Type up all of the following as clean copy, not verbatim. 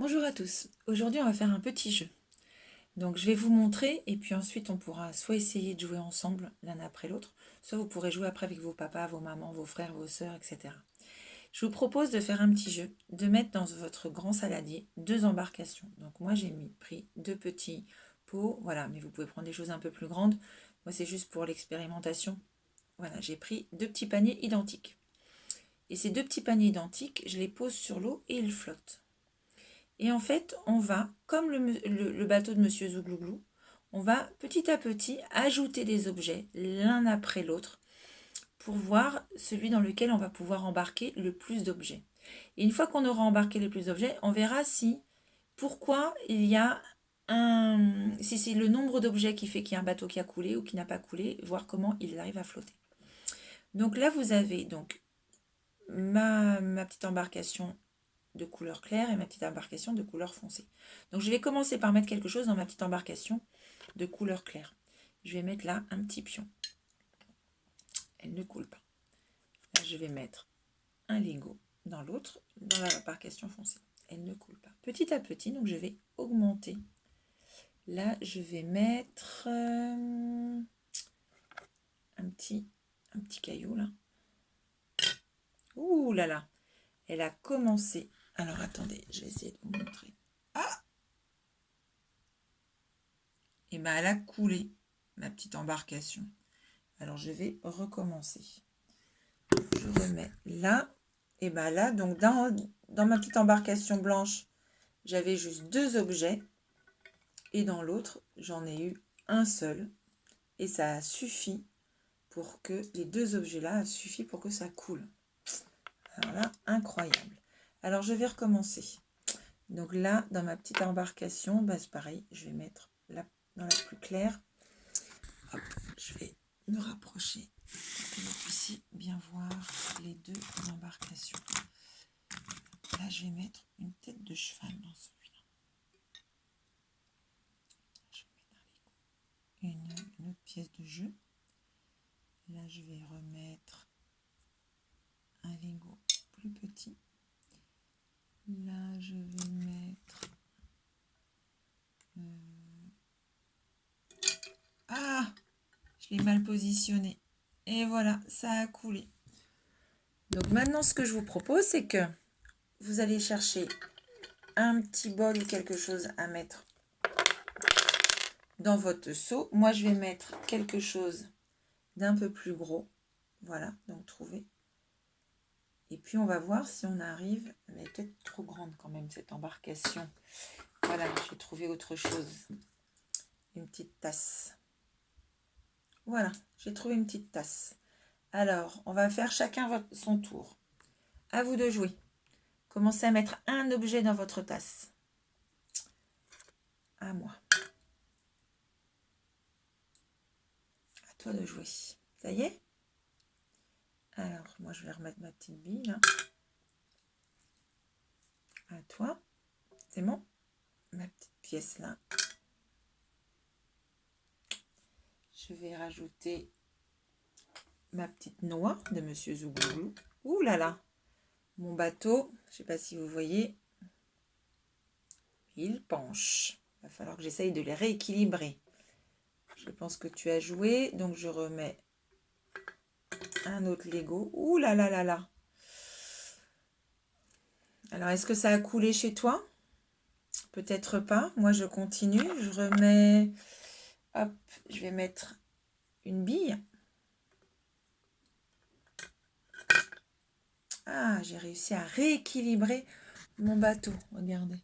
Bonjour à tous, aujourd'hui on va faire un petit jeu. Donc je vais vous montrer et puis ensuite on pourra soit essayer de jouer ensemble l'un après l'autre, soit vous pourrez jouer après avec vos papas, vos mamans, vos frères, vos sœurs, etc. Je vous propose de faire un petit jeu, de mettre dans votre grand saladier 2 embarcations. Donc moi j'ai pris 2 petits pots, voilà, mais vous pouvez prendre des choses un peu plus grandes. Moi c'est juste pour l'expérimentation. Voilà, j'ai pris 2 petits paniers identiques. Et ces 2 petits paniers identiques, je les pose sur l'eau et ils flottent. Et en fait, on va, comme le bateau de Monsieur Zouglouglou, on va petit à petit ajouter des objets l'un après l'autre pour voir celui dans lequel on va pouvoir embarquer le plus d'objets. Et une fois qu'on aura embarqué le plus d'objets, on verra pourquoi il y a si c'est le nombre d'objets qui fait qu'il y a un bateau qui a coulé ou qui n'a pas coulé, voir comment il arrive à flotter. Donc là, vous avez donc ma petite embarcation de couleur claire et ma petite embarcation de couleur foncée. Donc je vais commencer par mettre quelque chose dans ma petite embarcation de couleur claire. Je vais mettre là un petit pion. Elle ne coule pas. Là, je vais mettre un Lego dans l'autre, dans l'embarcation foncée. Elle ne coule pas. Petit à petit, donc je vais augmenter. Là, je vais mettre un petit caillou là. Ouh là là, elle a commencé. Alors attendez, je vais essayer de vous montrer. Ah! Et bien elle a coulé, ma petite embarcation. Alors je vais recommencer. Je remets là. Et bien là, donc dans ma petite embarcation blanche, j'avais juste 2 objets. Et dans l'autre, j'en ai eu un seul. Et ça a suffi pour que les 2 objets-là a suffi pour que ça coule. Alors là, incroyable. Alors je vais recommencer. Donc là, dans ma petite embarcation, c'est pareil. Je vais mettre là dans la plus claire. Hop, je vais me rapprocher pour que vous puissiez bien voir les 2 embarcations. Là, je vais mettre une tête de cheval dans celui-là. Je vais mettre une autre pièce de jeu. Là, je vais remettre un Lego plus petit. Là, je vais mettre... Ah! Je l'ai mal positionné. Et voilà, ça a coulé. Donc maintenant, ce que je vous propose, c'est que vous allez chercher un petit bol ou quelque chose à mettre dans votre seau. Moi, je vais mettre quelque chose d'un peu plus gros. Voilà, donc trouvez. Et puis, on va voir si on arrive. Elle est peut-être trop grande quand même, cette embarcation. Voilà, je vais trouver autre chose. Une petite tasse. Voilà, j'ai trouvé une petite tasse. Alors, on va faire chacun son tour. À vous de jouer. Commencez à mettre un objet dans votre tasse. À moi. À toi de jouer. Ça y est? Alors, moi, je vais remettre ma petite bille, là. À toi. C'est bon? Ma petite pièce, là. Je vais rajouter ma petite noix de Monsieur Zouglouglou. Ouh là là! Mon bateau, je ne sais pas si vous voyez, il penche. Il va falloir que j'essaye de les rééquilibrer. Je pense que tu as joué, donc je remets un autre Lego. Ouh là là là là! Alors, est-ce que ça a coulé chez toi? Peut-être pas. Moi, je continue. Je remets... Hop, je vais mettre une bille. Ah, j'ai réussi à rééquilibrer mon bateau. Regardez.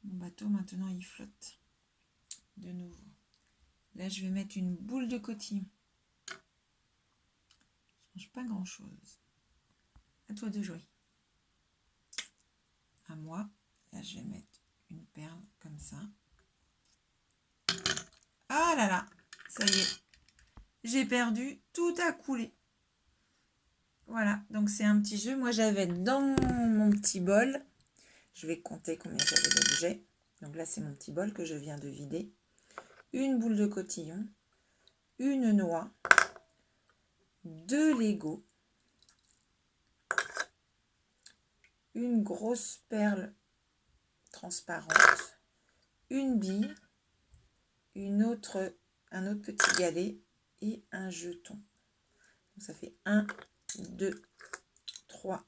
Mon bateau, maintenant, il flotte. De nouveau. Là, je vais mettre une boule de cotillon. Ça ne change pas grand-chose. À toi de jouer. À moi. Là, je vais mettre une perle comme ça. Ah là là, ça y est. J'ai perdu, tout a coulé. Voilà, donc c'est un petit jeu. Moi, j'avais dans mon petit bol, je vais compter combien j'avais d'objets. Donc là, c'est mon petit bol que je viens de vider. Une boule de cotillon, une noix, 2 Lego, une grosse perle transparente, une bille, un autre petit galet et un jeton. Donc ça fait 1, 2, 3,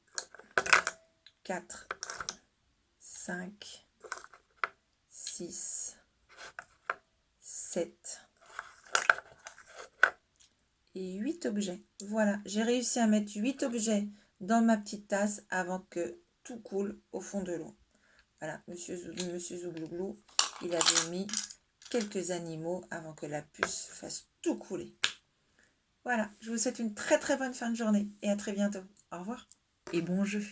4, 5, 6, 7 et 8 objets. Voilà, j'ai réussi à mettre 8 objets dans ma petite tasse avant que tout coule au fond de l'eau. Voilà, monsieur Zouglouglou, il avait mis quelques animaux avant que la puce fasse tout couler. Voilà, je vous souhaite une très très bonne fin de journée et à très bientôt. Au revoir et bon jeu.